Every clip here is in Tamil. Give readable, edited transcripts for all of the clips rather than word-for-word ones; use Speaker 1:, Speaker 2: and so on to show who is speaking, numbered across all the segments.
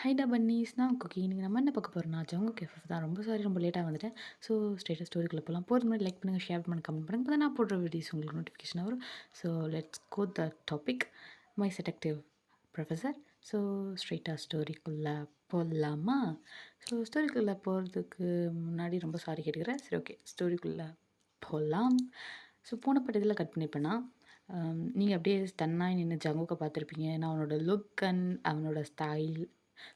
Speaker 1: ஹைடா பன்னீஸ் நான் குக்கி. இன்னைக்கு நம்ம என்ன பார்க்க போறோம்னா, ஜங்கு கேஃப் தான். ரொம்ப சாரி ரொம்ப லேட்டா வந்துட்டேன். ஸோ ஸ்ட்ரெயிட்டா ஸ்டோரிக்குள்ள போலாம். போறதுக்கு முன்னாடி லைக் பண்ணுங்க, ஷேர் பண்ணுங்க, கமெண்ட் பண்ணுங்க. அப்பதான் நான் போடுற வீடியோஸ் உங்களுக்கு நோட்டிஃபிகேஷன் வரும். So let's go the topic. My seductive professor. So ஸ்ட்ரெயிட்டா ஸ்டோரிக்குள்ள போகலாமா? ஸோ ஸ்டோரிக்குள்ள போகிறதுக்கு முன்னாடி ரொம்ப சாரி கேட்டுக்கிறேன். சரி, ஓகே, ஸ்டோரிக்குள்ள போகலாம். ஸோ போன பட்டத்தில் கட் பண்ணிப்பேன்னா, நீங்கள் அப்படியே ஸ்டன்னாகி நின்று ஜங்குக்கை பார்த்துருப்பீங்க. ஏன்னா அவனோட லுக் அண்ட் அவனோட ஸ்டைல்,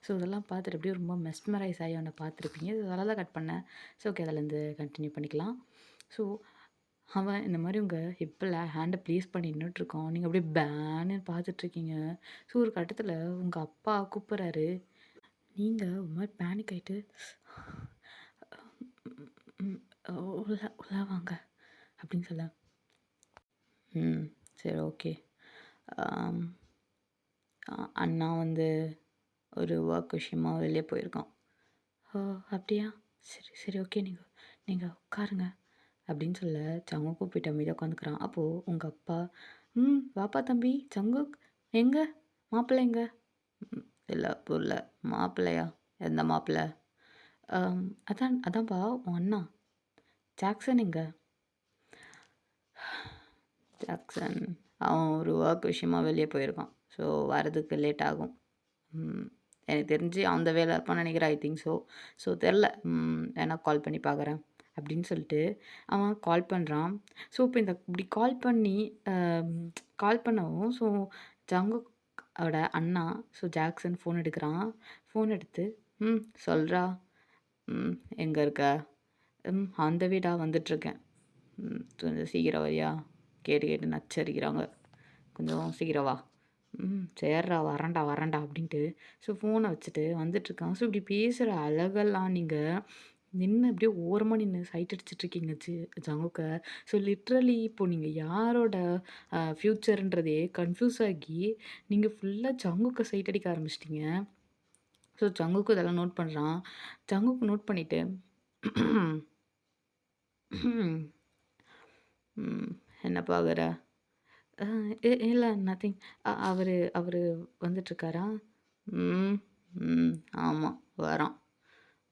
Speaker 1: ஸோ இதெல்லாம் பார்த்துட்டு அப்படியே ரொம்ப மெஸ்மரைஸ் ஆகி அவனை பார்த்துருப்பீங்க. ஸோ அதெல்லாம் தான் கட் பண்ணேன். ஸோ ஓகே, அதிலேருந்து கண்டினியூ பண்ணிக்கலாம். ஸோ அவன் இந்த மாதிரி உங்கள் ஹிப்பில் ஹேண்டை ப்ளேஸ் பண்ணி நின்றுட்டுருக்கோம். நீங்கள் அப்படியே பேன்னு பார்த்துட்ருக்கீங்க. ஸோ ஒரு கட்டத்தில் உங்கள் அப்பா கூப்பிட்றாரு. நீங்கள் ஒரு மாதிரி பேனிக் ஆகிட்டு உள்ள உள்ள வாங்க அப்படின்னு சொல்ல, சரி, ஓகே. அண்ணா வந்து ஒரு ஒர்க் விஷயமா வெளியே போயிருக்கான். ஓ, அப்படியா? சரி சரி, ஓகே, நீங்கள் நீங்கள் உட்காருங்க அப்படின்னு சொல்ல சங்கு கூப்பிட்டு அமைதியாக உட்காந்துக்கிறான். அப்போது உங்கள் அப்பா, வாப்பா தம்பி சங்குக், எங்கே மாப்பிள்ளை எங்கே? இல்லை புரியல. மாப்பிள்ளையா? எந்த மாப்பிள்ளை? அதான்ப்பா உன் அண்ணா ஜாக்சன் எங்கே? ஜாக்சன் அவன் ஒரு ஒர்க் விஷயமா வெளியே போயிருக்கான். ஸோ வரதுக்கு லேட் ஆகும். எனக்கு தெரிஞ்சு அந்த வேலை இருப்பான்னு நினைக்கிறேன். I think so. ஸோ தெரில, வேணா கால் பண்ணி பார்க்குறேன் அப்படின்னு சொல்லிட்டு அவன் கால் பண்ணுறான். ஸோ இப்போ இப்படி கால் பண்ணவும், ஸோ ஜங்குக்கோட அண்ணா, ஸோ ஜாக்சன் ஃபோன் எடுக்கிறான். ஃபோன் எடுத்து, சொல்கிறா, எங்கே இருக்க? அந்த வீடா வந்துட்டுருக்கேன். கொஞ்சம் சீக்கிரம் வரியா? கேட்டு கேட்டு நச்சரிக்கிறாங்க. கொஞ்சம் சீக்கிரம் வா. சேர்றா, வரேன்டா அப்படின்ட்டு ஸோ ஃபோனை வச்சுட்டு வந்துட்டுருக்கான். ஸோ இப்படி பேசுகிற அழகெல்லாம் நீங்கள் நின்று அப்படியே ஓரமாக நின்று சைட் அடிச்சிட்ருக்கீங்க ஜங்குக்கை. ஸோ லிட்ரலி இப்போ நீங்கள் யாரோட ஃப்யூச்சர்ன்றதே கன்ஃபியூஸ் ஆகி நீங்கள் ஃபுல்லாக ஜங்குக்கை சைட் அடிக்க ஆரம்பிச்சிட்டிங்க. ஸோ ஜங்குக்கு இதெல்லாம் நோட் பண்ணுறான். ஜங்குக்கு நோட் பண்ணிவிட்டு, என்ன பார்க்குற? இல்லை நத்திங். அவர் அவர் வந்துட்டுருக்காரா? ம் ம் ஆமாம், வரான்.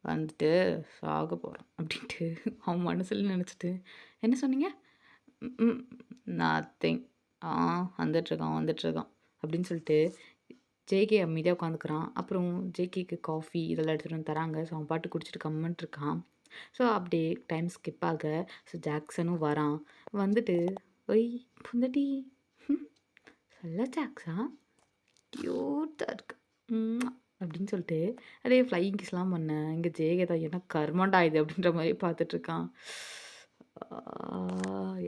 Speaker 1: வந்துட்டு சாக போகிறான் அப்படின்ட்டு அவன் மனசில் நினச்சிட்டு, என்ன சொன்னீங்க? நத்திங். ஆ வந்துட்டுருக்கான் அப்படின்னு சொல்லிட்டு ஜேகே அமைதியாக உட்காந்துக்கிறான். அப்புறம் ஜேகேக்கு காஃபி இதெல்லாம் எடுத்துகிட்டு வந்து தராங்க. ஸோ அவன் பாட்டு குடிச்சிட்டு கம்முன்ட்டு இருக்கான். ஸோ அப்படியே டைம் ஸ்கிப் ஆக ஸோ ஜாக்சனும் வரான். வந்துட்டு, ஒய் புந்தடி, சொல்ல ஜாக்ஸா, க்யூட்டாக இருக்கு அப்படின்னு சொல்லிட்டு அப்படியே ஃப்ளையிங் கிஸ்லாம் பண்ணேன். இங்கே ஜேகே தான் என்ன கர்மண்டா இது அப்படின்ற மாதிரி பார்த்துட்ருக்கான்.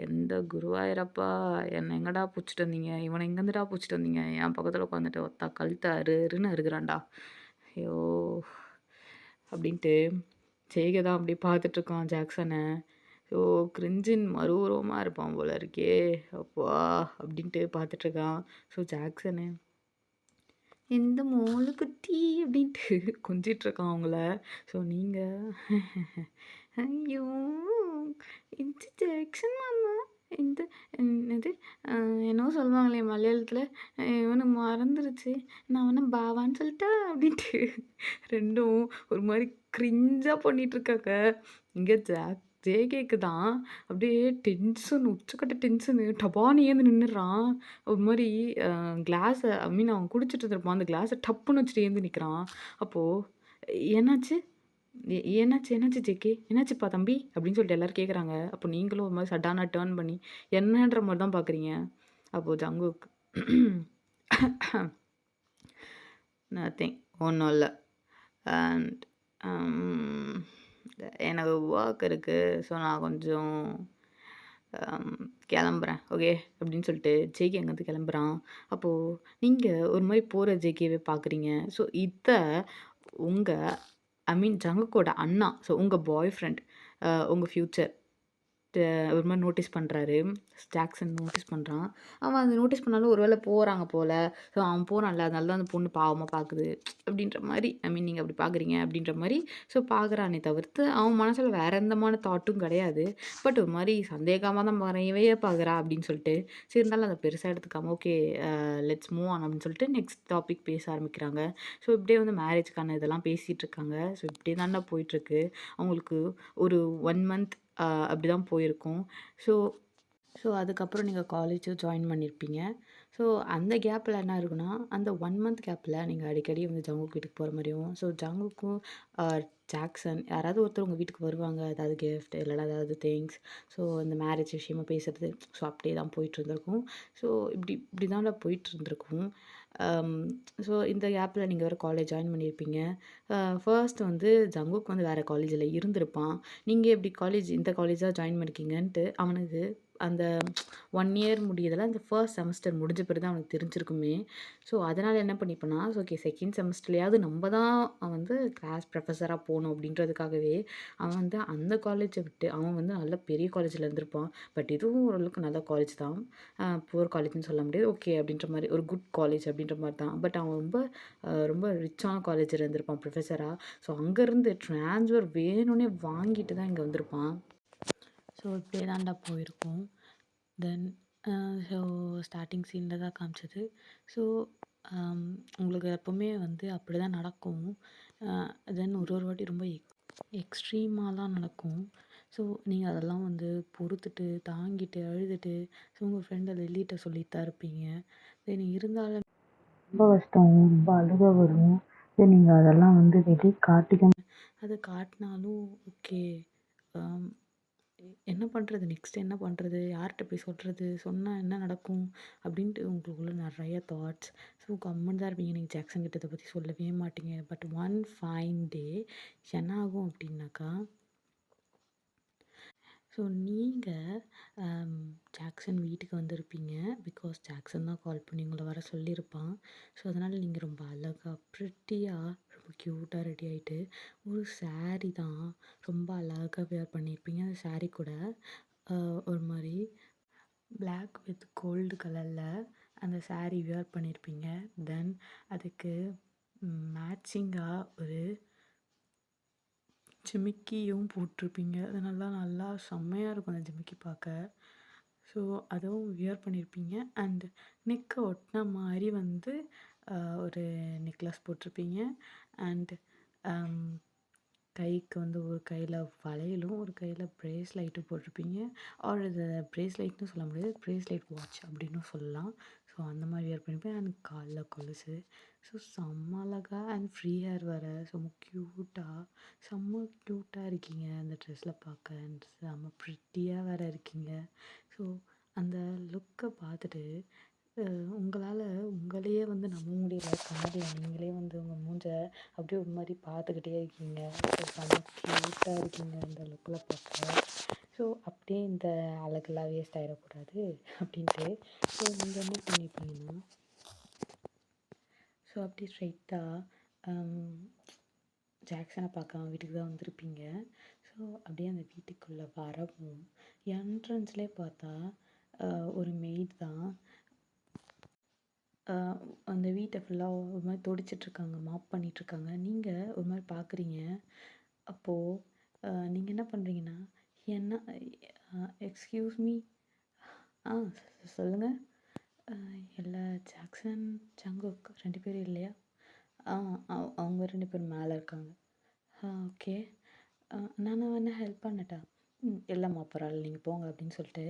Speaker 1: எந்த குருவாயிரப்பா, என்னை எங்கடா பிடிச்சிட்டு வந்தீங்க? இவனை எங்கேருந்துடா பிடிச்சிட்டு வந்தீங்க? என் பக்கத்தில் உட்காந்துட்டு ஒத்தா கழுத்தை அருன்னு அறுக்குறான்டா. ஐயோ அப்படின்ட்டு ஜேகே தான் அப்படி பார்த்துட்ருக்கான் ஜாக்சனை. ஸோ கிரிஞ்சின் மறு உருவமாக இருப்பான் போல இருக்கே, அப்பா அப்படின்ட்டு பார்த்துட்ருக்கான். ஸோ ஜாக்சனு, எந்த மோளுக்குட்டி அப்படின்ட்டு கொஞ்சிட்ருக்கான் அவங்கள. ஸோ நீங்கள், ஐயோ இந்த ஜாக்சன் மாமா, இந்த இது என்னவோ சொல்லுவாங்களே மலையாளத்தில், இவனை மறந்துருச்சு, நான் அவனை பாவான்னு சொல்லிட்டா அப்படின்ட்டு ரெண்டும் ஒரு மாதிரி கிரிஞ்சாக பண்ணிகிட்ருக்காங்க. இங்கே ஜேகேக்கு தான் அப்படியே டென்ஷன், உச்சக்கட்ட டென்ஷனு, டபான்னு ஏந்து நின்றுறான். ஒரு மாதிரி கிளாஸை, ஐ மீன் அவன் குடிச்சிட்டு இருந்திருப்பான், அந்த கிளாஸை டப்புன்னு வச்சுட்டு ஏந்து நிற்கிறான். அப்போது என்னாச்சு என்னாச்சு ஜேகே, என்னாச்சுப்பா தம்பி அப்படின்னு சொல்லிட்டு எல்லோரும் கேட்குறாங்க. அப்போ நீங்களும் ஒரு மாதிரி சடானாக டேர்ன் பண்ணி என்னன்ற மாதிரி தான் பார்க்குறீங்க. அப்போது ஜங்குக், நத்திங், ஒன்றும் இல்லை, அண்ட் எனக்கு ஒர்க் இருக்குது, ஸோ நான் கொஞ்சம் கிளம்புறேன், ஓகே அப்படின்னு சொல்லிட்டு ஜேகே அங்கேருந்து கிளம்புறான். அப்போது நீங்கள் ஒரு மாதிரி போகிற ஜேகேவே பார்க்குறீங்க. ஸோ இதை உங்கள், ஐ மீன் ஜங்குக்கோட அண்ணா, ஸோ உங்கள் பாய் ஃப்ரெண்ட், உங்கள் ஃப்யூச்சர் ஒரு மாரி நோட்டீஸ் பண்ணுறாரு. ஜாக்சன் நோட்டீஸ் பண்ணுறான். அவன் அந்த நோட்டீஸ் பண்ணாலும் ஒரு வேளை போறாங்க போல. ஸோ அவன் போறான்ல, அதனால தான் அந்த பொண்ணு பாவமா பார்க்குது. அப்படின்ற மாரி, ஐ மீன் நீங்க அப்படி பார்க்குறீங்க அப்படின்ற மாரி ஸோ பார்க்குறானே தவிர்த்து, அவன் மனசுல வேற எந்தமான தாட்டும் கிடையாது. பட் ஒரு மாரி சந்தேகமா தான் பார்க்குறான். இவ ஏன் பார்க்குறா அப்படின்னு சொல்லிட்டு. சரி இருந்தாலும் அத பெருசா எடுத்துக்காம, ஓகே லெட்ஸ் மூவ் ஆன் அப்படின்னு சொல்லிட்டு நெக்ஸ்ட் டாபிக் பேச ஆரம்பிக்கிறாங்க. ஸோ இப்படியே வந்து மேரேஜ்க்கான இதெல்லாம் பேசிட்டு இருக்காங்க. ஸோ இப்படியே தான்டா போயிட்டுருக்கு. அவங்களுக்கு ஒரு 1 மந்த் அப்படிதான் போயிருக்கும். ஸோ ஸோ அதுக்கப்புறம் நீங்க காலேஜும் ஜாயின் பண்ணியிருப்பீங்க. ஸோ அந்த கேப்ல என்ன இருக்குன்னா, அந்த 1 மந்த் கேப்ல நீங்க அடிக்கடி வந்து ஜங்குக் வீட்டுக்கு போற மாரியும், ஸோ ஜங்குக்கும் அ ஜாக்சன் யாராவது ஒருத்தர் உங்க வீட்டுக்கு வருவாங்க. ஏதாவது கிஃப்ட் இல்லன்னா ஏதாவது திங்ஸ். ஸோ இந்த மேரேஜ் விஷயமா பேசுறது. ஸோ அப்படியே தான் போயிட்டுருந்துருக்கும். ஸோ இப்படி இப்படி தான்டா போயிட்டுருந்துருக்கும். அம் ஸோ இந்த கேப்ல நீங்க வேற காலேஜ் ஜாயின் பண்ணியிருப்பீங்க. ஃபர்ஸ்ட் வந்து ஜங்குக் வந்து வேற காலேஜ்ல இருந்திருப்பான். நீங்க எப்படி இந்த காலேஜ் தான் ஜாயின் பண்ணியிருக்கீங்கன்ட்டு அவனுக்கு அந்த 1 இயர் முடியுதுல, அந்த ஃபர்ஸ்ட் செமஸ்டர் முடிஞ்ச பிறகு தான் அவனுக்கு தெரிஞ்சிருக்குமே. ஸோ, அதனால என்ன பண்ணிப்பேன்னா, ஓகே செகண்ட் செமஸ்டர்லயாவது நம்ம தான் வந்து கிளாஸ் ப்ரொஃபஸரா போணும் அப்படின்றதுக்காகவே, அவன் வந்து அந்த காலேஜ விட்டு அவன் வந்து நல்ல பெரிய காலேஜ்ல இருந்திருப்பான். பட் இதுவும் ஓரளவுக்கு நல்ல காலேஜ் தான். புவர் காலேஜ்ன்னு சொல்ல முடியாது. ஓகே அப்படின்ற மாரி ஒரு குட் காலேஜ் அப்படின்ற மாரி தான். பட் அவன் ரொம்ப ரிச்சான காலேஜ்ல இருந்திருப்பான் ப்ரொஃபஸரா. ஸோ, அங்கருந்து ட்ரான்ஸ்ஃபர் வேணும்னே வாங்கிட்டு தான் இங்க வந்திருப்பான். ஸோ, இப்படியே தான்டா போயிருக்கும். தென் ஸோ ஸ்டார்ட்டிங் சீனில் தான் காமிச்சது. ஸோ உங்களுக்கு எப்போவுமே வந்து அப்படி தான் நடக்கும். தென் ஒரு ஒரு வாட்டி ரொம்ப எக்ஸ்ட்ரீமாலாம் நடக்கும். ஸோ நீங்கள் அதெல்லாம் வந்து பொறுத்துட்டு, தாங்கிட்டு, அழுதுட்டு ஸோ உங்கள் ஃப்ரெண்டை வெளியிட்ட சொல்லிட்டு தான் இருப்பீங்க. தென் இருந்தாலும் ரொம்ப கஷ்டம். ரொம்ப அழுக வரும். தென் நீங்கள் அதெல்லாம் வந்து வெளியே காட்டிக்க அது காட்டினாலும் ஓகே. என்ன பண்ணுறது நெக்ஸ்ட் என்ன பண்ணுறது யார்கிட்ட போய் சொல்கிறது சொன்னால் என்ன நடக்கும் அப்படின்ட்டு உங்களுக்குள்ள நிறைய தாட்ஸ். ஸோ கம்முன்னு தான் இருப்பீங்க. நீங்கள் ஜாக்சன் கிட்ட இதை பற்றி சொல்லவே மாட்டீங்க. பட் ஒன் ஃபைன் டே என்ன ஆகும் அப்படின்னாக்கா, ஸோ நீங்கள் ஜாக்சன் வீட்டுக்கு வந்திருப்பீங்க. பிகாஸ் ஜாக்சன் தான் கால் பண்ணி உங்களை வர சொல்லியிருப்பான். ஸோ அதனால் நீங்கள் ரொம்ப அழகாக ப்ரிட்டியாக ரொம்ப க்யூட்டாக ரெடி ஆகிட்டு ஒரு saree தான் ரொம்ப அழகாக வியர் பண்ணியிருப்பீங்க. அந்த saree கூட ஒரு மாதிரி பிளாக் வித் கோல்டு கலரில் அந்த saree வியர் பண்ணியிருப்பீங்க. தென் அதுக்கு மேட்சிங்காக ஒரு ஜிமிக்கியும் போட்டிருப்பீங்க. அது நல்லா நல்லா செம்மையாக இருக்கும் அந்த ஜிமிக்கி பார்க்க. ஸோ அதுவும் வியர் பண்ணியிருப்பீங்க. அண்ட் நெக்கை ஒட்டின மாதிரி வந்து ஒரு நெக்லஸ் போட்டிருப்பீங்க. அண்ட் கைக்கு வந்து ஒரு கையில் வளையலும் ஒரு கையில் ப்ரேஸ்லைட்டும் போட்டிருப்பீங்க. ஆர் இது ப்ரேஸ்லைட்னு சொல்ல முடியாது, ப்ரேஸ்லைட் வாட்ச் அப்படின்னும் சொல்லலாம். ஸோ அந்த மாதிரி வியர் பண்ணியிருப்பேன். அண்ட் காலில் கொலுசு. ஸோ செம்ம அழகா அண்ட் ஃப்ரீ ஹேர் வேறு. செம்ம க்யூட்டாக இருக்கீங்க அந்த ட்ரெஸ்ஸில் பார்க்க. அண்ட் செம்ம ப்ரிட்டியாக வேறு இருக்கீங்க. ஸோ அந்த லுக்கை பார்த்துட்டு உங்களால் உங்களையே வந்து நம்ப முடியல. கண்ணாடியில் நீங்களே வந்து உங்கள் மூஞ்ச அப்படியே ஒரு மாதிரி பார்த்துக்கிட்டே இருக்கீங்க. ஸோ செம்ம க்யூட்டாக இருக்கீங்க இந்த லுக்கில் பார்க்க. ஸோ அப்படியே இந்த அழகெல்லாம் வேஸ்ட் ஆகிடக்கூடாது அப்படின்ட்டு ஸோ நீங்கள் என்ன பண்ணியிருப்பீங்கன்னா, ஸோ அப்படியே ஸ்ட்ரைட்டாக ஜாக்சனை பார்க்க அவன் வீட்டுக்கு தான் வந்திருப்பீங்க. ஸோ அப்படியே அந்த வீட்டுக்குள்ளே வரவும் என்ட்ரன்ஸ்லேயே பார்த்தா ஒரு மெய்ட் தான் அந்த வீட்டை ஃபுல்லாக ஒரு மாதிரி துடைச்சிட்ருக்காங்க, மாப் பண்ணிகிட்ருக்காங்க. நீங்கள் ஒரு மாதிரி பார்க்குறீங்க. அப்போது நீங்கள் என்ன பண்ணுறீங்கன்னா, என்ன எக்ஸ்கியூஸ் மீ சொல்லுங்கள். இல்லை ஜாக்சன், ஜங்குக் 2 பேரும் இல்லையா? ஆ அவங்க 2 பேரும் மேலே இருக்காங்க. ஓகே. நான் வேணா ஹெல்ப் பண்ணட்டா? இல்லைம்மா பரவாயில்ல நீங்கள் போங்க அப்படின்னு சொல்லிட்டு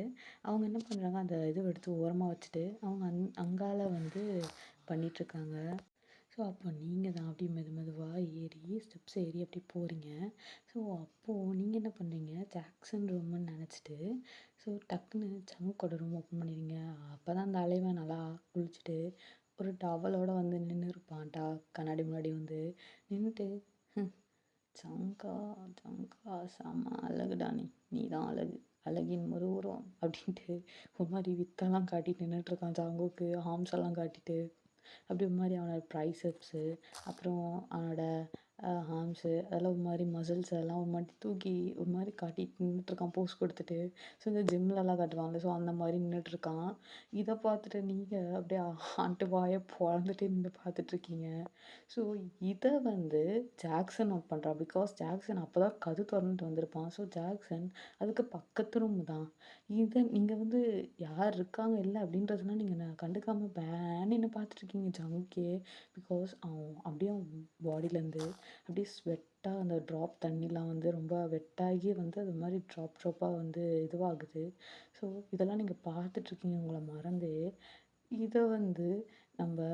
Speaker 1: அவங்க என்ன பண்ணுறாங்க, அந்த இதுவை எடுத்து ஓரமாக வச்சுட்டு அவங்க அங்கால வந்து பண்ணிகிட்ருக்காங்க. ஸோ அப்போ நீங்கள் தான் அப்படி மெதுவாக ஏறி ஸ்டெப்ஸ் ஏறி அப்படி போகிறீங்க. ஸோ அப்போது நீங்கள் என்ன பண்ணுறீங்க, ஜாக்சன் ரூம்னு நினச்சிட்டு ஸோ டக்குன்னு ஜங்குக்கோட ரூம் ஓப்பன் பண்ணிடுறீங்க. அப்போ தான் அந்த அலைவன் நல்லா குளிச்சுட்டு ஒரு டவலோடு வந்து நின்று இருப்பான்டா கண்ணாடி முன்னாடி வந்து நின்றுட்டு, ஜங்கா ஜங்கா செம்ம அழகுடா நீ தான் அழகு, அழகின் ஒரு உருவம் அப்படின்ட்டு ஒரு மாதிரி வித்தெல்லாம் காட்டிட்டு நின்றுட்டுருக்கான் ஜங்குக்கு. ஹார்ம்ஸ் எல்லாம் காட்டிட்டு அப்படி ஒரு மாதிரி அவனோட ட்ரைசெப்ஸு அப்புறம் அவனோட ஹார்ம்ஸு அதெல்லாம் ஒரு மாதிரி மசில்ஸ் எல்லாம் ஒரு மாதிரி தூக்கி ஒரு மாதிரி காட்டிட்டு நின்றுட்டுருக்கான் போஸ் கொடுத்துட்டு. ஸோ இந்த ஜிம்லலாம் காட்டுவாங்கல்ல, ஸோ அந்த மாதிரி நின்றுட்டுருக்கான். இதை பார்த்துட்டு நீங்கள் அப்படியே ஆண்டு வாயை பொழந்துட்டே நின்று பார்த்துட்ருக்கீங்க. ஸோ இதை வந்து ஜாக்சன் நோட் பண்ணுறான். பிகாஸ் ஜாக்சன் அப்போ தான் கது திறந்துட்டு வந்திருப்பான். ஸோ ஜாக்சன் அதுக்கு பக்கத்து ரூம் தான். இதை நீங்கள் வந்து யார் இருக்காங்க இல்லை அப்படின்றதுலாம் நீங்கள் கண்டுக்காமல் பேன்னு நின்று பார்த்துட்ருக்கீங்க ஜங்குக்கே. பிகாஸ் அவன் அப்படியே அவன் பாடியிலேருந்து அப்படியே ஸ்வெட்டாக அந்த ட்ராப் தண்ணிலாம் வந்து ரொம்ப வெட்டாகி வந்து அது மாதிரி ட்ராப்பாக வந்து இதுவாகுது. ஸோ இதெல்லாம் நீங்கள் பார்த்துட்ருக்கீங்க உங்களை மறந்து. இதை வந்து நம்ம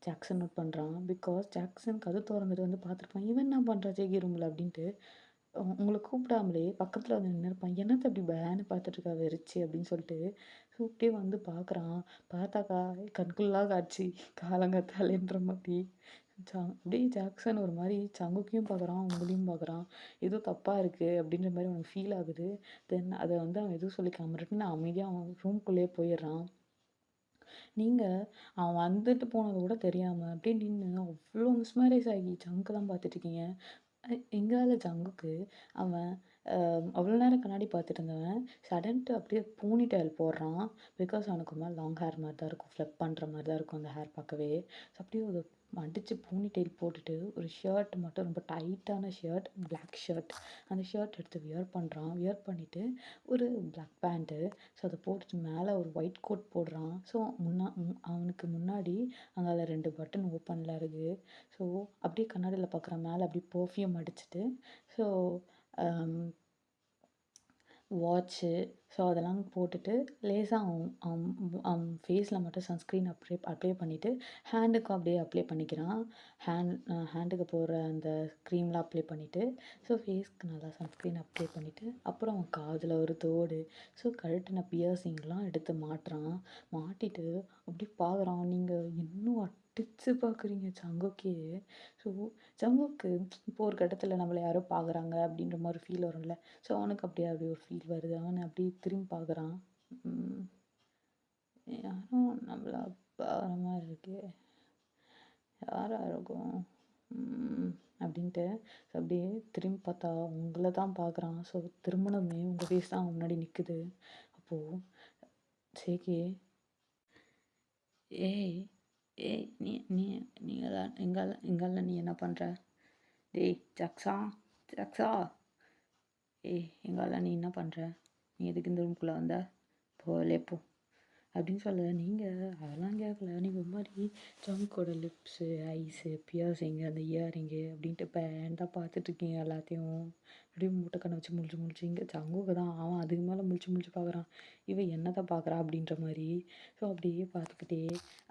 Speaker 1: ஜாக்சன் நோட் பண்ணுறான். பிகாஸ் ஜாக்சன் கதை திறந்துட்டு வந்து பார்த்துருப்பான். இவன் என்ன பண்ணுறான் ஜேகே ரூமில் அப்படின்ட்டு. உங்களை கூப்பிடாமலே பக்கத்தில் வந்து நின்றுருப்பான். என்னத்தை அப்படி பேன்னு பார்த்துட்ருக்கா வெறிச்சு அப்படின்னு சொல்லிட்டு. ஸோ அப்படியே வந்து பார்க்குறான். பார்த்தாக்கா கண்குள்ளா காட்சி காலங்காத்தாலேன்ற மாதிரி. அப்படியே ஜாக்சன் ஒரு மாதிரி சங்குக்கையும் பார்க்குறான், உங்களையும் பார்க்குறான். ஏதோ தப்பாக இருக்குது அப்படின்ற மாதிரி அவனுக்கு ஃபீல் ஆகுது. தென் அதை வந்து அவன் எதுவும் சொல்லிக்காம ரிட்டன் அமைதியாக அவன் ரூம்குள்ளேயே போயிடுறான். நீங்கள் அவன் வந்துட்டு போனது கூட தெரியாமல் அப்படியே நின்று அவ்வளோ மிஸ்மரைஸ் ஆகி ஜங்கு தான் பார்த்துட்ருக்கீங்க. எங்கால ஜங்குக்கு அவன் அவ்வளோ நேரம் கண்ணாடி பார்த்துட்டு இருந்தவன் சடன்ட்டு அப்படியே போனிடெயில் போடுறான். பிகாஸ் அவனுக்கு ஒரு மாதிரி லாங் ஹேர் மாதிரி தான் இருக்கும், ஃப்ளப் பண்ணுற மாதிரி தான் இருக்கும் அந்த ஹேர் பார்க்கவே. ஸோ அப்படியே ஒரு அடித்து போனிடெயில் போட்டுட்டு ஒரு ஷர்ட் மட்டும் ரொம்ப டைட்டான ஷர்ட், பிளாக் ஷர்ட். அந்த ஷர்ட் எடுத்து வியர் பண்ணுறான். வியர் பண்ணிவிட்டு ஒரு பிளாக் பேண்ட்டு. ஸோ அதை போட்டுட்டு மேலே ஒரு ஒயிட் கோட் போடுறான். ஸோ அவனுக்கு முன்னாடி அங்கே 2 பட்டன் ஓப்பனில் இருக்குது. ஸோ அப்படியே கண்ணாடியில் பார்க்குறான். மேலே அப்படியே பர்ஃப்யூம் அடிச்சுட்டு. So watch. ஸோ அதெல்லாம் போட்டுட்டு லேசாக அவன் அவன் ஃபேஸில் மட்டும் சன்ஸ்க்ரீன் அப்ளை பண்ணிவிட்டு ஹேண்டுக்கும் அப்படியே அப்ளை பண்ணிக்கிறான். ஹேண்டுக்கு போடுற அந்த க்ரீம்லாம் அப்ளை பண்ணிவிட்டு, ஸோ ஃபேஸ்க்கு நல்லா சன்ஸ்க்ரீன் அப்ளை பண்ணிவிட்டு, அப்புறம் அவன் காதில் ஒரு தோடு. ஸோ கழட்டின பியர்சிங்லாம் எடுத்து மாட்டுறான். மாட்டிட்டு அப்படி பார்க்குறான். நீங்கள் இன்னும் அடிச்சு பார்க்குறீங்க ஜங்குக்கே. ஸோ ஜங்குக்கு இப்போ ஒரு கட்டத்தில் நம்மளை யாரோ பார்க்குறாங்க அப்படின்ற மாதிரி ஃபீல் வரும்ல. ஸோ அவனுக்கு அப்படி ஒரு ஃபீல் வருது. அவனை அப்படியே திரும்பி பார்க்குறான். யாரும் நம்மளை பார்க்குற மாதிரி இருக்கு, யாராக இருக்கும் அப்படின்ட்டு. ஸோ அப்படியே திரும்பி பார்த்தா உங்களை தான் பார்க்குறான். ஸோ திருமணமே உங்கள் ஃபேஸ் தான் முன்னாடி நிற்குது. அப்போது சேகே, ஏய் ஏய் நீ நீ நீங்கள் எங்கால நீ என்ன பண்ணுற? டேய் ஜக்ஸா, ஜக்ஸா, ஏய் எங்கால நீ என்ன பண்ணுற? நீ எதுக்கு இந்த ரூம்குள்ளே வந்த? போலே போ அப்படின்னு சொல்ல. நீங்கள் அதெல்லாம் கேட்கல. நீங்கள் ஒரு மாதிரி ஜங்கோட லிப்ஸு, ஐஸு, பியர்ஸிங்கு, அந்த இயரிங்கு அப்படின்ட்டு பேண்டாக பார்த்துட்ருக்கீங்க எல்லாத்தையும். அப்படியே மூட்டை கண்ணை வச்சு முழிச்சு இங்கே ஜங்குக்கு தான் அவன் அதுக்கு மேலே முழிச்சு பார்க்குறான். இவன் என்னத்தை பார்க்குறா அப்படின்ற மாதிரி. ஸோ அப்படியே பார்த்துக்கிட்டே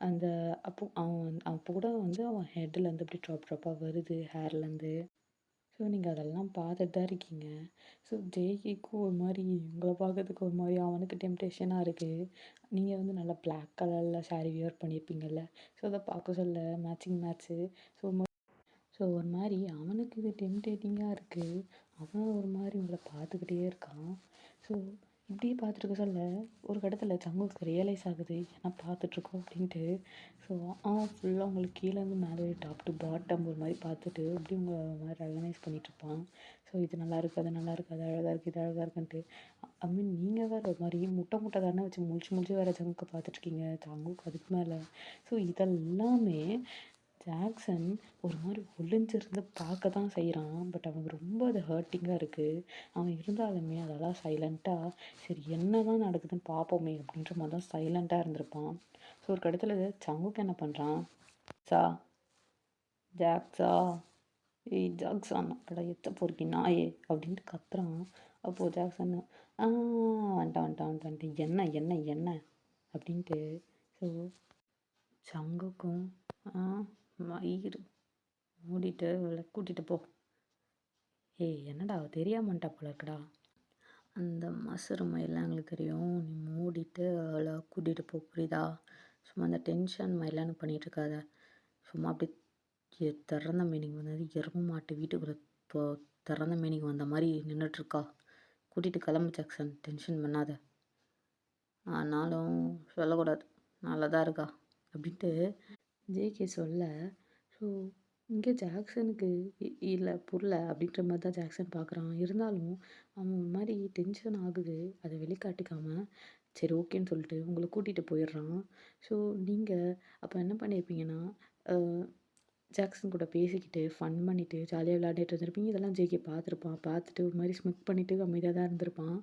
Speaker 1: அந்த அப்போ கூட வந்து அவன் ஹெட்லேருந்து அப்படி ட்ராப்பாக வருது ஹேர்லேருந்து. ஸோ நீங்கள் அதெல்லாம் பார்த்துட்டு தான் இருக்கீங்க. ஸோ ஜேகிக்கும் ஒரு மாதிரி உங்களை பார்க்கறதுக்கு ஒரு மாதிரி அவனுக்கு டெம்டேஷனாக இருக்குது. நீங்கள் வந்து நல்லா பிளாக் கலரில் சாரீ வியர் பண்ணியிருப்பீங்கள்ல. ஸோ அதை பார்க்க சொல்ல மேட்ச்சு. ஸோ ஒரு மாதிரி அவனுக்கு இது டெம்டேட்டிங்காக இருக்குது. அவன் ஒரு மாதிரி உங்களை பார்த்துக்கிட்டே இருக்கான். ஸோ இப்படியே பார்த்துருக்க சொல்ல ஒரு கட்டத்தில் ஜங்குக்கு ரியலைஸ் ஆகுது ஏன்னா பார்த்துட்ருக்கோம் அப்படின்ட்டு. ஸோ அவன் ஃபுல்லாக உங்களுக்கு கீழேருந்து மேலே டாப் டு பாட்டம் ஒரு மாதிரி பார்த்துட்டு அப்படி உங்களை மாதிரி ரெகனைஸ் பண்ணிகிட்ருப்பான். ஸோ இது நல்லா இருக்குது, அது நல்லா இருக்குது, அது அழகாக இருக்குது, இது அழகாக இருக்குன்ட்டு. ஐ மீன் நீங்கள் வேறு ஒரு மாதிரி முட்டை தானே வச்சு முழிச்சு வேறு ஜங்குக்கு பார்த்துட்ருக்கீங்க. ஜங்குக்கு அதுக்கு மேலே. ஸோ இதெல்லாமே ஜாக்சன் ஒரு மாதிரி ஒளிஞ்சிருந்து பார்க்க தான் செய்கிறான். பட் அவனுக்கு ரொம்ப அது ஹர்ட்டிங்காக இருக்குது. அவன் இருந்தாலுமே அதெல்லாம் சைலண்ட்டாக சரி என்ன தான் நடக்குதுன்னு பார்ப்போமே அப்படின்ற மாதிரி தான் சைலண்ட்டாக இருந்திருப்பான். ஸோ ஒரு இடத்துல சங்குக்கு என்ன பண்ணுறான், ஜாக்ஸா, ஏய் ஜாக்ஸான் அடா எத்த பொறுக்கி நாயே அப்படின்ட்டு கத்துறான். அப்போது ஜாக்சன் வந்துட்டான் என்ன என்ன என்ன அப்படின்ட்டு. ஸோ சங்குக்கும் மயிறு மூடிட்டு அவளை கூட்டிகிட்டு போ. ஏய் என்னடா தெரியாமட்டா போல இருக்குடா. அந்த மசுறு மயிலாம் எங்களுக்கு தெரியும். நீ மூடிட்டு அவளை கூட்டிகிட்டு போ, புரியுதா? சும்மா அந்த டென்ஷன் மயிலான்னு பண்ணிகிட்டு இருக்காத. சும்மா அப்படி திறந்த மீனிங் வந்தது எரும மாட்டு வீட்டுக்குள்ளே திறந்த மீனிங் வந்த மாதிரி நின்றுட்டுருக்கா. கூட்டிகிட்டு கிளம்பு ஜாக்சன், டென்ஷன் பண்ணாத. ஆனாலும் சொல்லக்கூடாது, நல்லா தான் இருக்கா அப்படின்ட்டு ஜேகே சொல்ல. ஸோ இங்கே ஜாக்சனுக்கு இல்ல புரியல அப்படின்ற மாரி தான் ஜாக்சன் பார்க்குறான். இருந்தாலும் அவன் ஒரு மாரி டென்ஷன் ஆகுது. அத வெளிக்காட்டிக்காம, சரி ஓகேன்னு சொல்லிட்டு உங்கள கூட்டிட்டு போயிடுறான். ஸோ நீங்க அப்ப என்ன பண்ணியிருப்பீங்கன்னா, அ ஜாக்சன் கூட பேசிக்கிட்டு, ஃபன் பண்ணிட்டு, ஜாலியா விளையாடிட்டு இருந்திருப்பீங்க. இதெல்லாம் ஜேகே பார்த்துருப்பான். பார்த்துட்டு ஒரு மாரி ஸ்மிக் பண்ணிட்டு அமைதியா தான் இருந்திருப்பான்.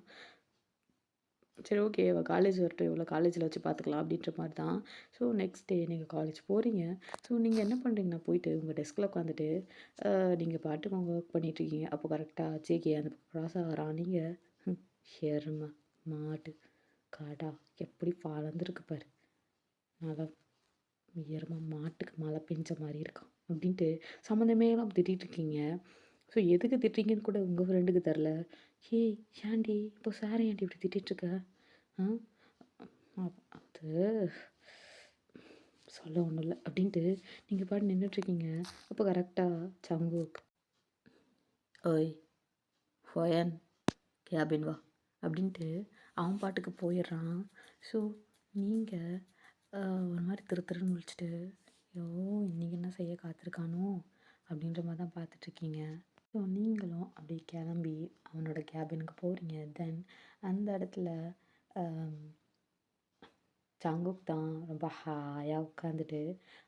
Speaker 1: சரி ஓகே. அவ காலேஜ் வரட்டும். இவள காலேஜ்ல வச்சு பார்த்துக்கலாம் அப்படின்ற மாரி தான். ஸோ நெக்ஸ்ட் டே நீங்க காலேஜ் போறீங்க. ஸோ நீங்க என்ன பண்றீங்கன்னா, போயிட்டு உங்க டெஸ்க்ல உட்காந்துட்டு, நீங்க பாட்டுக்கு உங்க ஒர்க் பண்ணிட்டுருக்கீங்க. அப்போ கரெக்ட்டா ஜேகே அந்த பக்கம் கிராஸ் ஆகுறான். நீங்க ஹம், எரும, மாடு, காடா எப்படி வளர்ந்துருக்கு பாரு. நல்லா எரும மாட்டுக்கு மழை பெஞ்ச மாரி இருக்கான். அப்படின்ட்டு சம்மந்தமே இல்லாம திட்டிட்டு இருக்கீங்க. ஸோ எதுக்கு திட்டுறீங்கன்னு கூட உங்க ஃப்ரெண்டுக்கு தெரில. ஏய் ஏன்டி இப்போ சார ஏன்டி இப்படி திட்டிட்டு இருக்க? ஆ அது சொல்ல ஒண்ணும் இல்ல. அப்படின்ட்டு நீங்க பாட்டுக்கு நின்னுட்டுருக்கீங்க. அப்போ கரெக்ட்டா சங்குக், "ஓய்! ஃபொயன் கேபின் வா" அப்படின்ட்டு அவன் பாட்டுக்கு போயிடுறான். ஸோ நீங்க அ ஒரு மாரி திரு திருன்னு முழிச்சுட்டு, "ஐயோ! இன்னைக்கு என்ன செய்ய காத்திருக்கானோ?" அப்படின்ற மாரி தான் பார்த்துட்ருக்கீங்க. ஸோ நீங்களும் அப்படியே கிளம்பி அவனோட கேபினுக்கு போறீங்க. தென் அந்த இடத்துல அம் ஜங்குக் தான் ரொம்ப ஹாயா உட்காந்துட்டு,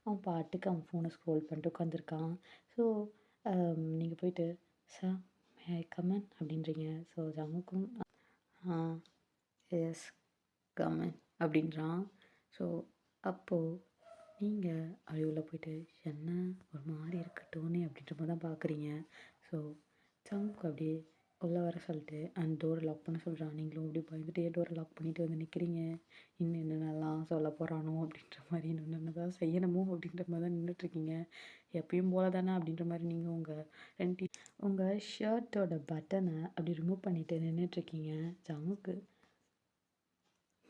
Speaker 1: அவன் பாட்டுக்கு அவன் ஃபோனை ஸ்க்ரோல் பண்ணிட்டு உட்காந்துருக்கான். ஸோ நீங்க போயிட்டு, "sir May I come in?" அப்படின்றீங்க. ஸோ ஜங்குக்கும், "ஆ எஸ் கம் இன்" அப்படின்றான். ஸோ அப்போ நீங்க அப்படி உள்ள போயிட்டு, "என்ன ஒரு மாரி இருக்கு டோனே" அப்படின்ற மாரி தான் பார்க்குறீங்க. ஸோ ஜங்குக் அப்படியே உள்ள வர சொல்லிட்டு அந்த டோரை லாக் பண்ண சொல்றான். நீங்களும் அப்படியே பயந்துட்டே டோரை லாக் பண்ணிட்டு வந்து நிற்கிறீங்க. இன்னும் என்னென்னலாம் சொல்ல போறானோ அப்படின்ற மாரி, இன்னும் என்னென்னதான் செய்யணுமோ அப்படின்ற மாரி தான் நின்னுட்டுருக்கீங்க. எப்பயும் போல தானே அப்படின்ற மாரி நீங்க உங்க ஷர்ட்டோட பட்டன அப்படி ரிமூவ் பண்ணிட்டு நின்னுட்டுருக்கீங்க. ஜங்குக்கு,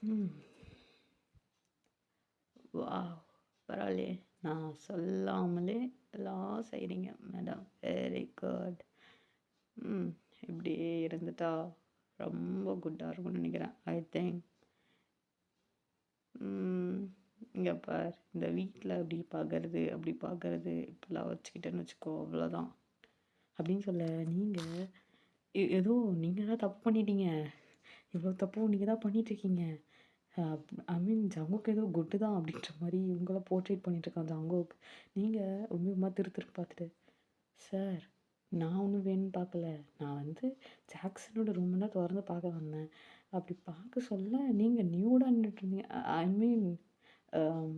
Speaker 1: ம். வாவ்! பரவாயில்லையே! நான் சொல்லாமலே எல்லாம் செய்றீங்க மேடம். Very good. ம். இப்படியே இருந்துட்டா ரொம்ப குட்டா இருக்கும்னு நெனைக்கிறேன். I think. இங்க பார், இந்த வீட்ல இப்படி பார்க்கறது, அப்படி பார்க்கறது, இப்படிலாம் வச்சுக்கிட்டேன்னு வச்சுக்கோ அவ்வளோதான். அப்படின்னு சொல்ல நீங்க ஏதோ நீங்க தான் தப்பு பண்ணிட்டீங்க. இவ்வளோ தப்பும் நீங்க தான் பண்ணிட்டுருக்கீங்க. ஐ மீன் ஜங்குக் ஏதோ குட்டு தான் அப்படின்ற மாரி உங்கள போர்ட்ரேட் பண்ணிட்டுருக்கான் ஜங்குக். நீங்க ஒரு மாரி திரு திருன்னு பார்த்துட்டு, சார் நான் ஒண்ணும் வேணும்னு பார்க்கல. நான் வந்து ஜாக்சனோட ரூம் தான் தொறந்து பார்க்க வந்தேன். அப்படி பார்க்க சொல்ல நீங்க நியூடா நின்னுட்டுருந்தீங்க. ஐ மீன் அம்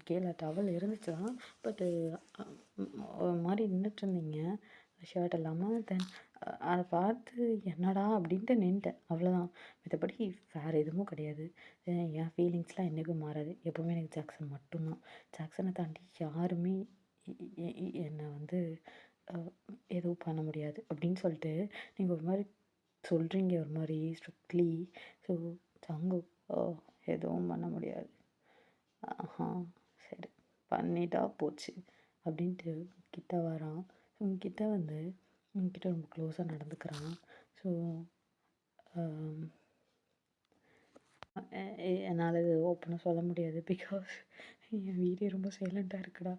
Speaker 1: கீழ டவல் இருந்துச்சு தான். பட்டு ஒரு மாரி நின்னுட்டுருந்தீங்க. ஷர்ட் இல்லாம. தென் அத பார்த்து என்னடா! அப்படின்ட்டு நின்ட்டேன். அவ்வளோதான். மத்தபடி வேற எதுவும் கிடையாது. என் ஃபீலிங்ஸ்லாம் என்னைக்கும் மாறாது. எப்பவுமே எனக்கு ஜாக்சன் மட்டும்தான். ஜாக்சன தாண்டி யாருமே என்ன வந்து அ எதுவும் பண்ண முடியாது. அப்படின்னு சொல்லிட்டு நீங்க ஒரு மாரி சொல்றீங்க ஒரு மாரி ஸ்ட்ரிக்ட்லி. ஸோ ஜங்குக், எதுவும் பண்ண முடியாது. ஆஹா! சரி. பண்ணிட்டா போச்சு. அப்படின்ட்டு கிட்ட வரான். உன்கிட்ட வந்து உன்கிட்ட ரொம்ப க்ளோஸா நடந்துக்கிறான். ஸோ, அம் எ என்னால இது ஓப்பனா சொல்ல முடியாது. பிகாஸ் என் வீடே ரொம்ப சைலண்ட்டா இருக்குடா.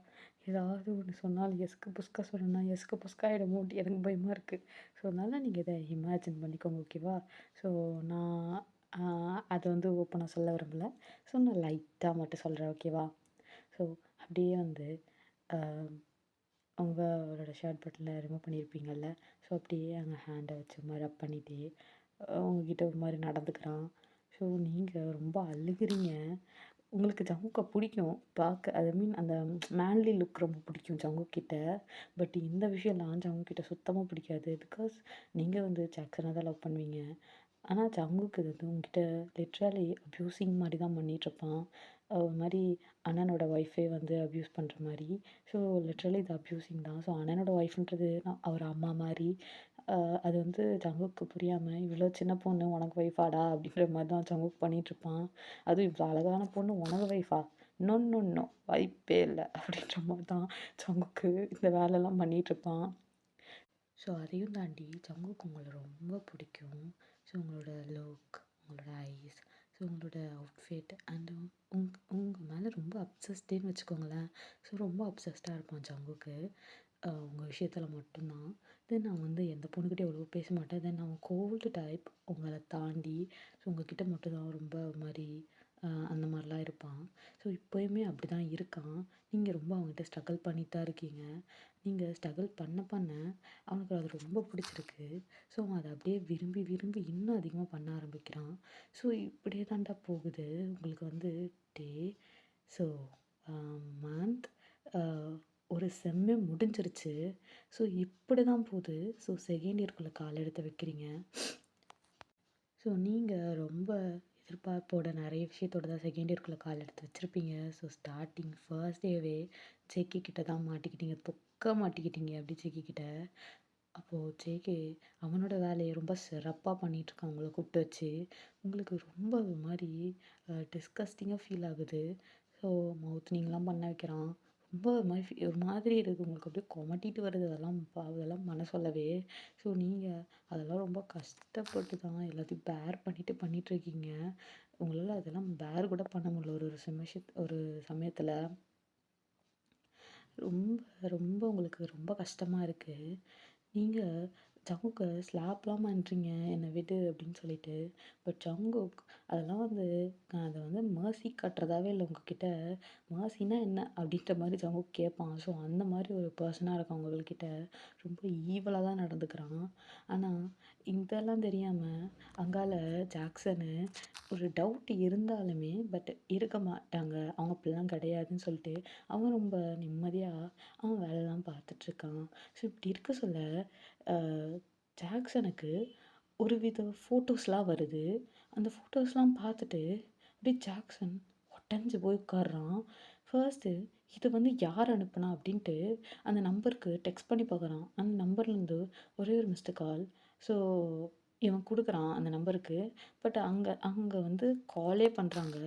Speaker 1: ஏதாவது ஒண்ணு சொன்னாலும் எஸ்க்கு புஸ்கா சொன்னேன்னா, எஸ்க்கு புஸ்கா ஆயிடுமோன்ட்டு எனக்கு பயமா இருக்கு. ஸோ, அதனால நீங்க இத இமேஜின் பண்ணிக்கோங்க. ஓகேவா? ஸோ, நான் அ அத வந்து ஓப்பனா சொல்ல விரும்பல. ஸோ, நான் லைட்டா மட்டும் சொல்றேன். ஓகேவா? ஸோ, அப்படியே வந்து அ உங்களோட ஷர்ட் பட்டன ரிமூவ் பண்ணியிருப்பீங்கல்ல. ஸோ, அப்படியே அங்க ஹேண்ட வச்சு ஒரு மாரி ரப் பண்ணிட்டே, உங்ககிட்ட ஒரு மாரி நடந்துக்கிறான். ஸோ, நீங்க ரொம்ப அழுகுறீங்க. உங்களுக்கு ஜங்குக்க பிடிக்கும். பார்க்க ஐ மீன் அந்த மேன்லி லுக் ரொம்ப பிடிக்கும் ஜங்குக் கிட்ட. பட் இந்த விஷயம்லாம் ஜங்குக் கிட்ட சுத்தமா பிடிக்காது. பிகாஸ் நீங்க வந்து ஜாக்சன தான் லவ் பண்ணுவீங்க. ஆனா ஜங்குக் இது வந்து உன்கிட்ட லிட்ரலி அப்யூசிங் மாரி தான் பண்ணிட்டுருப்பான். ஒரு மாரி அண்ணனோட ஒய்ஃபே வந்து அப்யூஸ் பண்ற மாரி. ஸோ லிட்ரலி இது அப்யூசிங் தான். ஸோ அண்ணனோட ஒய்ஃப்ன்றது அவர் அம்மா மாரி. அ அது வந்து ஜங்குக்கு புரியாம, "இவ்ளோ சின்ன பொண்ணு உனக்கு ஒய்ஃபாடா?" அப்படின்ற மாரி தான் ஜங்குக் பண்ணிட்டுருப்பான். அதுவும் "இவ்ளோ அழகான பொண்ணு உனக்கு ஒய்ஃபா? நோ, நோ, நோ வாய்ப்பே இல்ல." அப்படின்ற மாரி தான் ஜங்குக்கு இந்த வேலைலாம் பண்ணிட்டுருப்பான். ஸோ அதையும் தாண்டி ஜங்குக்கு உங்கள ரொம்ப பிடிக்கும். ஸோ உங்களோட லுக், உங்களோட ஐஸ், ஸோ உங்களோட அவுட்ஃபிட் அண்ட் உங்கள் மேலே ரொம்ப அப்சஸ்டேன்னு வச்சுக்கோங்களேன். ஸோ ரொம்ப அப்சஸ்டாக இருப்பான் ஜங்குக்கு. உங்கள் விஷயத்தில் மட்டும்தான். தென் நான் வந்து எந்த பொண்ணுக்கிட்டே அவ்வளோ பேச மாட்டேன். தென் அவன் கோல்டு டைப் உங்களை தாண்டி. ஸோ உங்ககிட்ட மட்டும்தான் ரொம்ப ஒரு மாதிரி அந்த மாதிரிலாம் இருப்பான். ஸோ இப்போயுமே அப்படி தான் இருக்கான். நீங்கள் ரொம்ப அவங்ககிட்ட ஸ்ட்ரகிள் பண்ணிட்டு தான் இருக்கீங்க. நீங்கள் ஸ்ட்ரகிள் பண்ண பண்ண அவனுக்கு அது ரொம்ப பிடிச்சிருக்கு. ஸோ அவன் அதை அப்படியே விரும்பி விரும்பி இன்னும் அதிகமாக பண்ண ஆரம்பிக்கிறான். ஸோ இப்படியே தான்டா போகுது உங்களுக்கு வந்து டே. ஸோ மந்த் ஒரு செம்மே முடிஞ்சிருச்சு. ஸோ இப்படி தான் போகுது. ஸோ செகண்ட் இயர்க்குள்ளே கால் எடுத்து வைக்கிறீங்க. ஸோ நீங்கள் ரொம்ப எதிர்பார்ப்போட நிறைய விஷயத்தோட தான் செகண்ட் இயர்க்குள்ளே கால் எடுத்து வச்சுருப்பீங்க. ஸோ ஸ்டார்டிங் ஃபர்ஸ்ட் டேவே ஜேகே கிட்ட தான் மாட்டிக்கிட்டீங்க. தொக்க மாட்டிக்கிட்டீங்க அப்படி ஜேகே கிட்ட. அப்போது ஜேகே அவனோட வேலையை ரொம்ப சிறப்பாக பண்ணிகிட்ருக்கான் உங்களை கூப்பிட்டு வச்சு. உங்களுக்கு ரொம்ப ஒரு மாதிரி டிஸ்கஸ்டிங்காக ஃபீல் ஆகுது. ஸோ மவுத்னிங்லாம் பண்ண வைக்கிறான். ரொம்ப ஒரு மாதிரி ஒரு மாதிரி இருக்குது உங்களுக்கு. அப்படியே கொமட்டிட்டு வருது அதெல்லாம் பண்ண சொல்லவே. ஸோ நீங்கள் அதெல்லாம் ரொம்ப கஷ்டப்பட்டு தான் எல்லாத்தையும் பேர் பண்ணிகிட்ருக்கீங்க. உங்களால் அதெல்லாம் பேர் கூட பண்ண முடியல ஒரு சமயத்தில். ரொம்ப ரொம்ப உங்களுக்கு ரொம்ப கஷ்டமாக இருக்குது. நீங்கள் ஜங்குக்கு ஸ்லாப்லாம் பண்ணுறீங்க என்னை விடு அப்படின்னு சொல்லிட்டு. பட் ஜங்குக் அதெல்லாம் வந்து அதை வந்து மர்சி காட்டுறதாவே இல்லை உங்ககிட்ட. மர்சினா என்ன அப்படின்ற மாதிரி ஜங்குக் கேட்பான். ஸோ அந்த மாதிரி ஒரு பர்சனாக இருக்கான் உங்கள்கிட்ட. ரொம்ப ஈவலாக தான் நடந்துக்கிறான். ஆனால் இதெல்லாம் தெரியாமல் அங்கால ஜாக்சனு ஒரு டவுட் இருந்தாலுமே பட் இருக்க மாட்டாங்க. அவங்க அப்படிலாம் கிடையாதுன்னு சொல்லிட்டு அவன் ரொம்ப நிம்மதியாக அவன் வேலைலாம் பார்த்துட்ருக்கான். ஸோ இப்படி இருக்க சொல்ல ஜாக்சனுக்கு ஒரு வித ஃபோட்டோஸ்லாம் வருது. அந்த ஃபோட்டோஸ்லாம் பார்த்துட்டு அப்படியே ஜாக்சன் உடஞ்சி போய் உட்கார்றான். ஃபர்ஸ்ட்டு இதை வந்து யார் அனுப்புனா அப்படின்ட்டு அந்த நம்பருக்கு டெக்ஸ்ட் பண்ணி பார்க்குறான். அந்த நம்பர்லேருந்து ஒரே ஒரு மிஸ்டு கால். ஸோ இவன் கொடுக்குறான் அந்த நம்பருக்கு. பட் அங்கே அங்கே வந்து காலே பண்ணுறாங்க.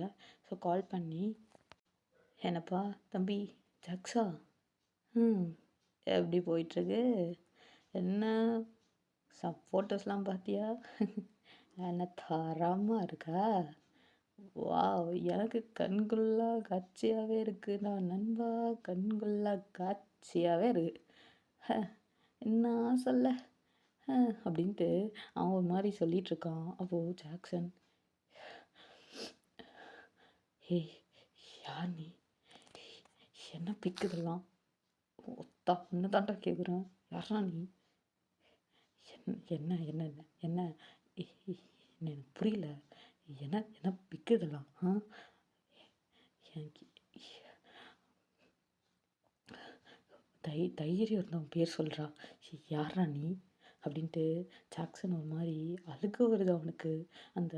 Speaker 1: ஸோ கால் பண்ணி என்னப்பா தம்பி ஜாக்ஸா எப்படி போயிட்டுருக்கு? என்ன ஃபோட்டோஸ்லாம் பார்த்தியா? என்ன தரமாக இருக்கா? வாவ்! எனக்கு கண்கொள்ளா காட்சியாகவே இருக்குடா நண்பா. கண்கொள்ளா காட்சியாகவே இருக்கு. என்ன சொல்ல அப்படின்ட்டு அவன் ஒரு மாதிரி சொல்லிகிட்ருக்கான். அப்போது ஜாக்சன் ஏய் யார் நீ? என்ன பிக்குதெல்லாம்? ஒத்தா ஒன்று தாண்டா கேட்குறேன். யாரா நீ? என்ன என்ன என்ன என்ன எனக்கு புரியல. என்ன என்ன பிக்குதெல்லாம் எனக்கு தைரியம் இருந்தவன் பேர் சொல்கிறா. யாரா நீ அப்படின்ட்டு ஜாக்சன் ஒரு மாதிரி அழுக வருது அவனுக்கு. அந்த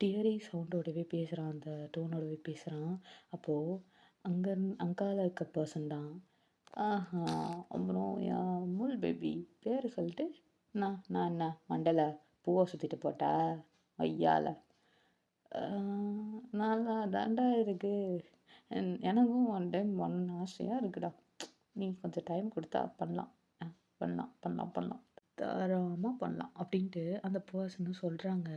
Speaker 1: டியரி சவுண்டோடவே பேசுகிறான். அந்த டோனோடவே பேசுகிறான். அப்போது அங்கால இருக்க பர்சன் தான். ஆஹா அப்புறம் என் அமுல் பேபி பேர் சொல்லிட்டு நான் என்ன மண்டல பூவை சுற்றிட்டு போட்டா ஐயால நல்லா தாண்டா இருக்கு. எனக்கும் ஒன் டைம் பண்ணணும்னு ஆசையாக இருக்குடா. நீ கொஞ்சம் டைம் கொடுத்தா பண்ணலாம் பண்ணலாம் தாராளமாக பண்ணலாம் அப்படின்ட்டு அந்த பர்சனும் சொல்கிறாங்க.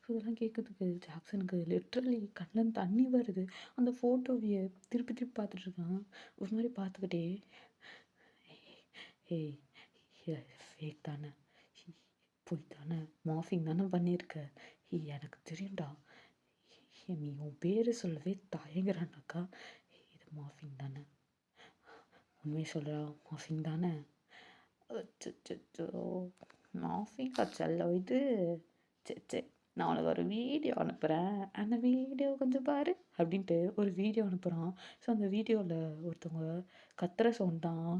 Speaker 1: ஸோ இதெல்லாம் கேட்கறதுக்கு ஜாக்சனுக்கு லிட்ரலி கண்ணில் தண்ணி வருது. அந்த ஃபோட்டோவையே திருப்பி திருப்பி பார்த்துட்ருக்கான். ஒரு மாதிரி பார்த்துக்கிட்டே ஏய் ஃபேக் தானே, போய் தானே மார்ஃபிங் தானே பண்ணியிருக்க. எனக்கு தெரியும்டா. நீ உன் பேர் சொல்லவே தயங்குறானாக்கா. இது மார்ஃபிங் தானே, உண்மையை சொல்கிறா மார்ஃபிங் தானே. அச்சோ மார்ஃபிங்கா செல்லம் இது. சரி நான் உனக்கு ஒரு வீடியோ அனுப்புகிறேன். அந்த வீடியோ கொஞ்சம் பாரு அப்படின்ட்டு ஒரு வீடியோ அனுப்புகிறான். ஸோ அந்த வீடியோவில் ஒருத்தவங்க கத்துற சவுண்ட் தான்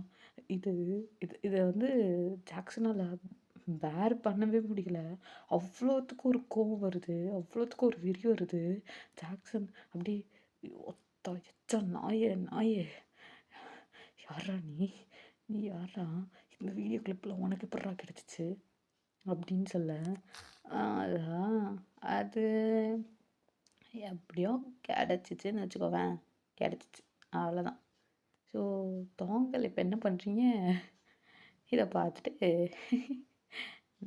Speaker 1: இது. இதை வந்து ஜாக்சனால் பேர் பண்ணவே முடியல. அவ்வளோத்துக்கு ஒரு கோவம் வருது. அவ்வளோத்துக்கு ஒரு வெறி வருது. ஜாக்சன் அப்படி ஒத்தா எச்சா நாயே யாரா நீ யாரா? இந்த வீடியோ கிளிப்பில் உனக்கு எப்படா கிடச்சிச்சு அப்படின்னு சொல்ல. அதான் அது எப்படியோ கிடச்சிச்சின்னு வச்சுக்கோவேன். கிடச்சிச்சு அவ்வளோதான். ஸோ தோங்கல் இப்போ என்ன பண்ணுறீங்க? இதை பார்த்துட்டு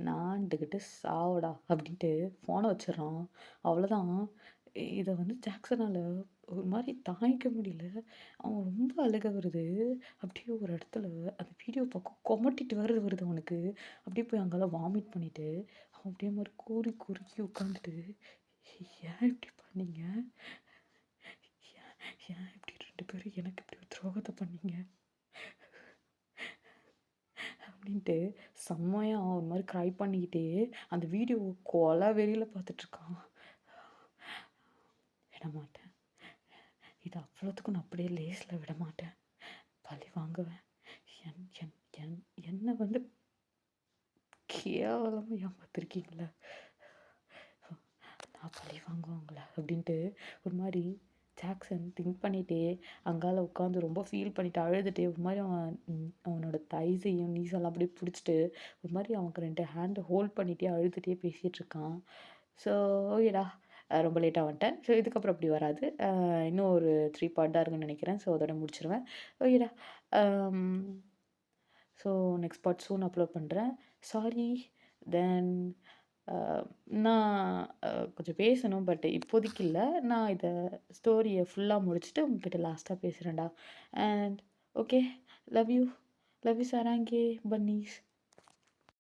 Speaker 1: நாண்டுக்கிட்டு சாவுடா அப்படின்ட்டு ஃபோனை வச்சிடறான். அவ்வளோதான். இத வந்து ஜாக்சனால ஒரு மாரி தாங்கிக்க முடியல. அவன் ரொம்ப அழுக வருது. அப்படியே ஒரு இடத்துல அந்த வீடியோ பக்கம் கொமட்டிட்டு வேற வருது அவனுக்கு. அப்படியே போய் அங்கலாம் வாமிட் பண்ணிட்டு, அவன் அப்படியே மாரி கூறி குறுகி உட்காந்துட்டு, "ஏன் இப்படி பண்ணீங்க? ஏன் ஏன் இப்படி 2 பேரும் எனக்கு இப்படி ஒரு துரோகத்த பண்ணீங்க?" அப்படின்ட்டு செம்மையா ஒரு மாரி க்ரை பண்ணிக்கிட்டே அந்த வீடியோவ கொல வெறியில பார்த்துட்டுருக்கான். விடமாட்டேன். இது அவ்வளோத்துக்கும் நான் அப்படியே லேஸ்ல விடமாட்டேன். பழி வாங்குவேன். என் என் என் என்ன வந்து கேவலமா ஏமாத்திருக்கீங்கல்ல. நான் பழி வாங்குவேன் உங்கள அப்படின்ட்டு ஒரு மாரி ஜாக்சன் திங்க் பண்ணிட்டே அங்கால உட்காந்து ரொம்ப ஃபீல் பண்ணிட்டு அழுதுட்டே ஒரு மாரி அவனோட தைஸையும், நீஸெல்லாம் அப்படியே புடிச்சுட்டு ஒரு மாரி அவனுக்கு 2 ஹேண்ட ஹோல்ட் பண்ணிட்டே அழுதுட்டே பேசிட்டு இருக்கான். ஸோ ஓகேடா. ரொம்ப லேட்டா வந்துட்டேன். ஸோ இதுக்கப்புறம் அப்படி வராது. இன்னும் ஒரு 3 பார்ட் தான் இருக்குன்னு நெனைக்கிறேன். ஸோ அதோட முடிச்சுருவேன். ஓகேடா. அம் ஸோ நெக்ஸ்ட் பார்ட் சூன் அப்லோட் பண்றேன். சாரி. தென் அ நான் கொஞ்சம் பேசணும். பட் இப்போதைக்கு இல்ல. நான் இத ஸ்டோரிய ஃபுல்லா முடிச்சுட்டு உங்ககிட்ட லாஸ்ட்டா பேசுறேன்டா. And okay. Love you. Love you சாராங்கே, பன்னீஸ்.